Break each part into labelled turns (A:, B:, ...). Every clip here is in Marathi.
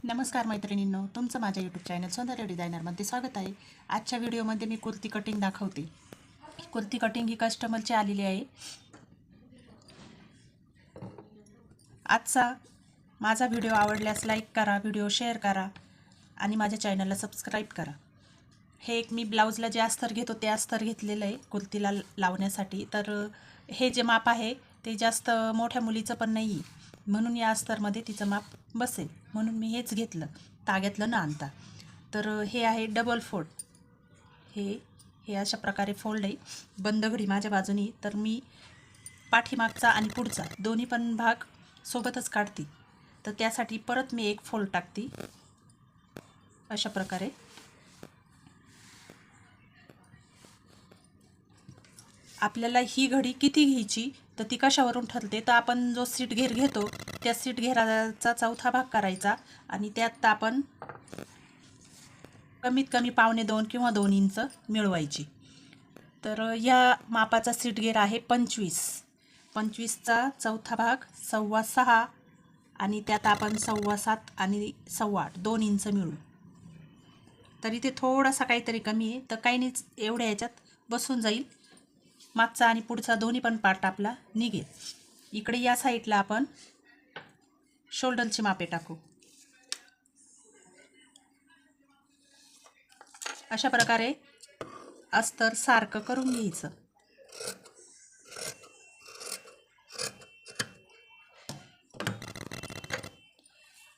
A: नमस्कार मैत्रिणींनो, तुमचं माझ्या यूट्यूब चॅनल सौंदर्य डिझायनरमध्ये स्वागत आहे. आजच्या व्हिडिओमध्ये मी कुर्ती कटिंग दाखवते. कुर्ती कटिंग ही कस्टमरची आलेली आहे. आजचा माझा व्हिडिओ आवडल्यास लाईक करा, व्हिडिओ शेअर करा आणि माझ्या चॅनलला सबस्क्राईब करा. हे एक मी ब्लाऊजला जे अस्तर घेतो ते अस्तर घेतलेलं आहे कुर्तीला लावण्यासाठी. तर हे जे माप आहे ते जास्त मोठ्या मुलीचं पण नाही आहे, म्हणून या अस्तरमध्ये तिचं माप बसेल म्हणून मी हेच घेतलं ताग्यातलं न आणता. तर हे आहे डबल फोल्ड. हे अशा प्रकारे फोल्ड आहे, बंद घडी माझ्या बाजूनी. तर मी पाठीमागचा आणि पुढचा दोन्ही पण भाग सोबतच काढते. तर त्यासाठी परत मी एक फोल्ड टाकते अशा प्रकारे. आपल्याला ही घडी किती घ्यायची तर ती कशावरून ठरते, तर आपण जो सीट घेर घेतो त्या सीट घेराचा चौथा भाग करायचा आणि त्यात आपण कमीत कमी 1.25 किंवा 2 इंच मिळवायची. तर या मापाचा सीट घेर आहे 25चा चौथा भाग 6.25 आणि त्यात आपण 7.25 आणि 7.25 2 इंच मिळवू. तर इथे थोडासा काहीतरी कमी आहे, तर काही नाही, एवढ्या याच्यात बसून जाईल. मागचा आणि पुढचा दोन्ही पण पार्ट आपला निघेल. इकडे या साईडला आपण शोल्डरची मापे टाकू. अशा प्रकारे अस्तर सारखं करून घ्यायचं.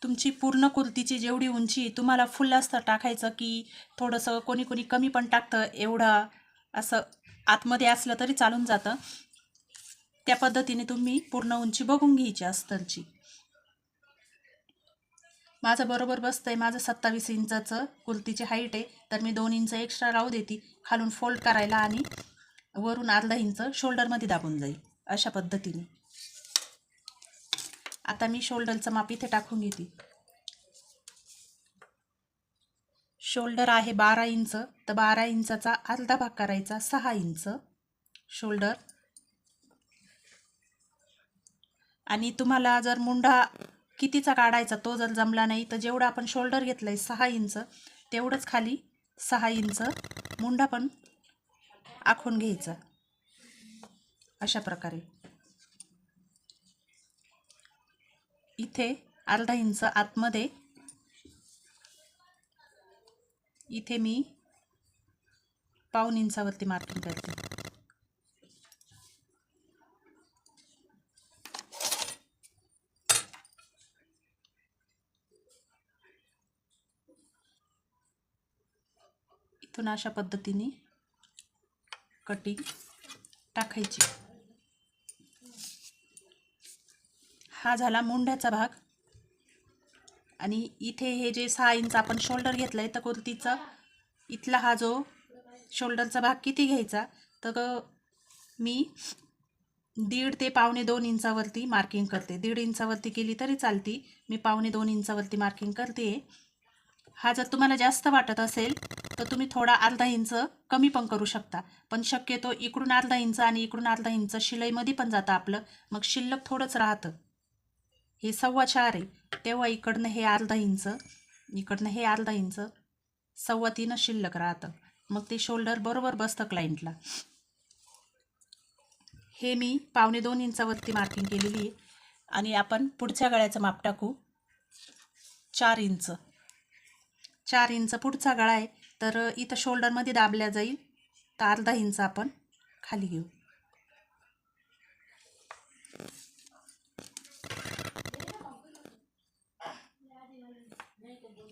A: तुमची पूर्ण कुर्तीची जेवढी उंची, तुम्हाला फुल अस्तर टाकायचं की थोडंसं कोणी कोणी कमी पण टाकतं, एवढा असं आतमध्ये असलं तरी चालून जातं. त्या पद्धतीने तुम्ही पूर्ण उंची बघून घ्यायची अस्तरची. माझं बरोबर बसतंय. माझं 27 इंचाचं कुर्तीची हाईट आहे, तर मी 2 इंच एक्स्ट्रा राहू देते खालून फोल्ड करायला आणि वरून अर्धा इंच शोल्डरमध्ये दाबून जाईल अशा पद्धतीने. आता मी शोल्डरचं माप इथे टाकून घेते. शोल्डर आहे 12 इंच, तर 12 इंचाचा अर्धा भाग करायचा 6 इंच शोल्डर. आणि तुम्हाला जर मुंडा कितीचा काढायचा तो जर जमला नाही तर जेवढं आपण शोल्डर घेतलंय 6 इंच तेवढंच खाली 6 इंच मुंडा पण आखून घ्यायचा अशा प्रकारे. इथे अर्धा इंच आतमध्ये, इथे मी 1.25 इंचावरती मार्किंग करते. इथून अशा पद्धतीने कटिंग टाकायची. हा झाला मुंड्याचा भाग. आणि इथे हे जे 6 इंच आपण शोल्डर घेतलंय तर कुर्तीचा इथला हा जो शोल्डरचा भाग किती घ्यायचा, तर मी 1.5 ते 1.25 इंचावरती मार्किंग करते. 1.5 इंचावरती केली तरी चालती, मी 1.25 इंचावरती मार्किंग करते. हा जर तुम्हाला जास्त वाटत असेल तर तुम्ही थोडा अर्धा इंच कमी पण करू शकता, पण शक्यतो इकडून अर्धा इंच आणि इकडून अर्धा इंच शिलाईमध्ये पण जातं आपलं, मग शिल्लक थोडंच राहतं. हे 4.25 आहे, तेव्हा इकडनं हे अर्धा इंच, इकडनं हे अर्धा इंच, 3.25 शिल्लक राहतं. मग ते शोल्डर बरोबर बसतं क्लायंटला. हे मी 1.25 इंचावरती मार्किंग केलेली आहे. आणि आपण पुढच्या गळ्याचं माप टाकू. 4 इंच. 4 इंच पुढचा गळा आहे, तर इथं शोल्डरमध्ये दाबल्या जाईल, तर अर्धा इंच आपण खाली घेऊ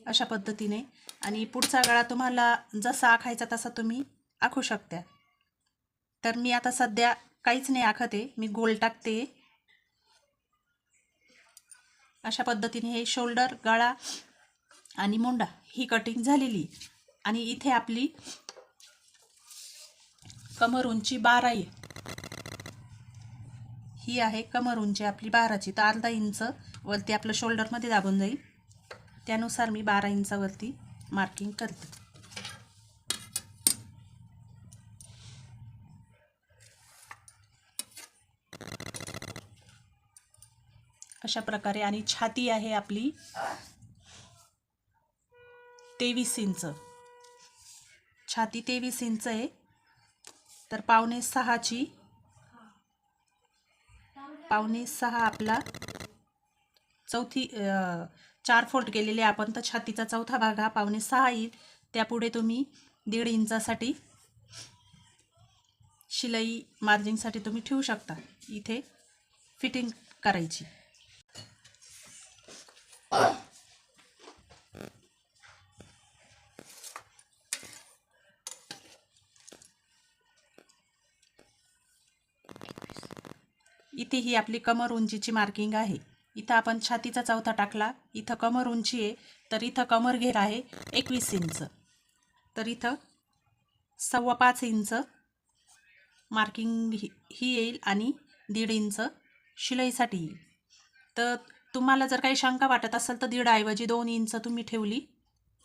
A: अशा पद्धतीने. आणि पुढचा गळा तुम्हाला जसा आखायचा तसा तुम्ही आखू शकता. तर मी आता सध्या काहीच नाही आखते, मी गोल टाकते. अशा पद्धतीने हे शोल्डर, गळा आणि मुंडा ही कटिंग झालेली. आणि इथे आपली कमर उंची 12 आहे. ही आहे कमर उंची आपली 12ची, तर अर्धा इंच वरती आपलं शोल्डरमध्ये दाबून जाईल. त्यानुसार मी 12 इंचावरती मार्किंग करते. अशा प्रकारे. आणि छाती आहे आपली 23 इंच, छाती 23 इंच आहे, तर 5.5ची 5.5 आपला चौथी 4 फोल्ड केलेले आपण, तर छातीचा चौथा भाग हा 5.5 येईल. त्यापुढे तुम्ही 1.5 इंचासाठी शिलाई मार्जिनसाठी तुम्ही ठेवू शकता. इथे फिटिंग करायची. इथे ही आपली कमर उंचीची मार्किंग आहे. इथं आपण छातीचा चौथा टाकला, इथं कमर उंची आहे, तर इथं कमर घेर आहे 21 इंच, तर इथं 5.25 इंच मार्किंग ही येईल आणि 1.5 इंच शिलाईसाठी येईल. तर तुम्हाला जर काही शंका वाटत असेल तर 1.5 ऐवजी 2 इंच तुम्ही ठेवली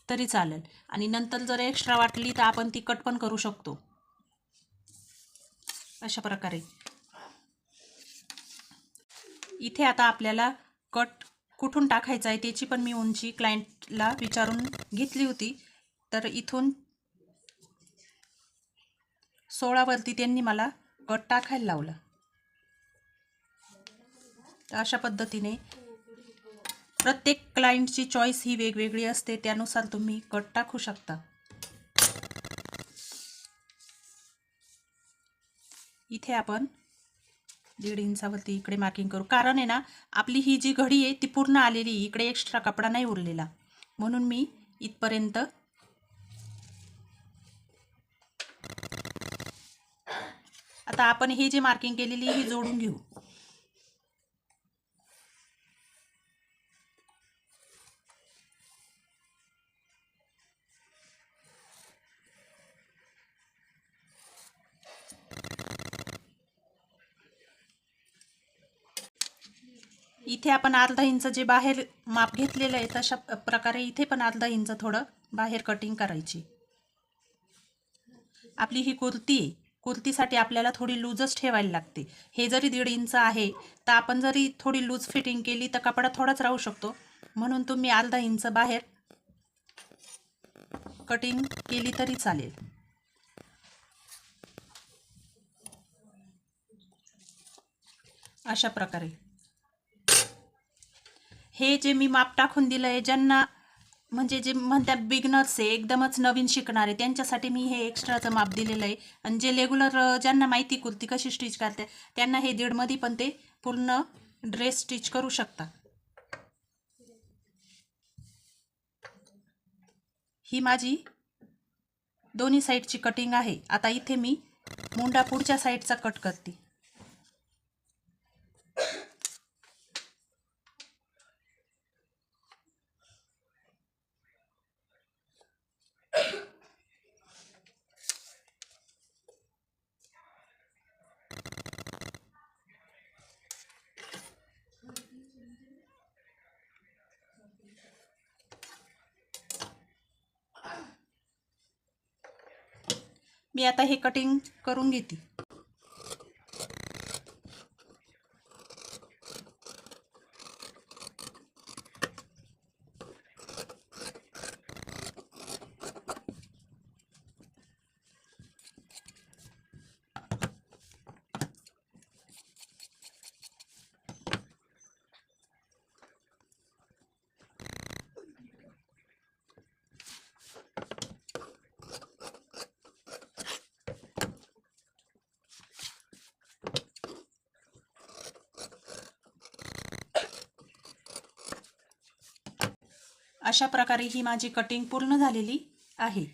A: तरी चालेल, आणि नंतर जर एक्स्ट्रा वाटली तर आपण ती कट पण करू शकतो. अशा प्रकारे इथे आता आपल्याला कट कुठून टाकायचा आहे त्याची पण मी उंची क्लायंटला विचारून घेतली होती. तर इथून 16 वरती त्यांनी मला कट टाकायला लावला. तर अशा पद्धतीने प्रत्येक क्लायंटची चॉईस ही वेगवेगळी असते, त्यानुसार तुम्ही कट टाकू शकता. इथे आपण 1.5 इंचावरती इकडे मार्किंग करू, कारण आहे ना आपली ही जी घडी आहे ती पूर्ण आलेली, इकडे एक्स्ट्रा कपडा नाही उरलेला, म्हणून मी इथपर्यंत. आता आपण ही जी मार्किंग केलेली ही जोडून घेऊ. इथे आपण अर्धा इंच जे बाहेर माप घेतलेलं आहे तशा प्रकारे इथे पण अर्धा इंच थोडं बाहेर कटिंग करायची. आपली ही कुर्ती आहे, कुर्तीसाठी आपल्याला थोडी लूजच ठेवायला लागते. हे जरी 1.5 इंच आहे तर आपण जरी थोडी लूज फिटिंग केली तर कपडा थोडाच राहू शकतो, म्हणून तुम्ही अर्धा इंच बाहेर कटिंग केली तरी चालेल. अशा प्रकारे हे जे मी माप टाकून दिलं आहे, ज्यांना म्हणजे जे म्हणतात बिगनर्स आहे, एकदमच नवीन शिकणारे, त्यांच्यासाठी मी हे एक्स्ट्राचं माप दिलेलं आहे. आणि जे रेग्युलर ज्यांना माहिती कुर्ती कशी स्टिच करते त्यांना हे 1.5 मध्ये पण ते पूर्ण ड्रेस स्टिच करू शकता. ही माझी दोन्ही साईडची कटिंग आहे. आता इथे मी मुंडा पुढच्या साईडचा कट करते. मी आता हे कटिंग करून घेते. अशा प्रकारे ही माझी कटिंग पूर्ण झालेली आहे.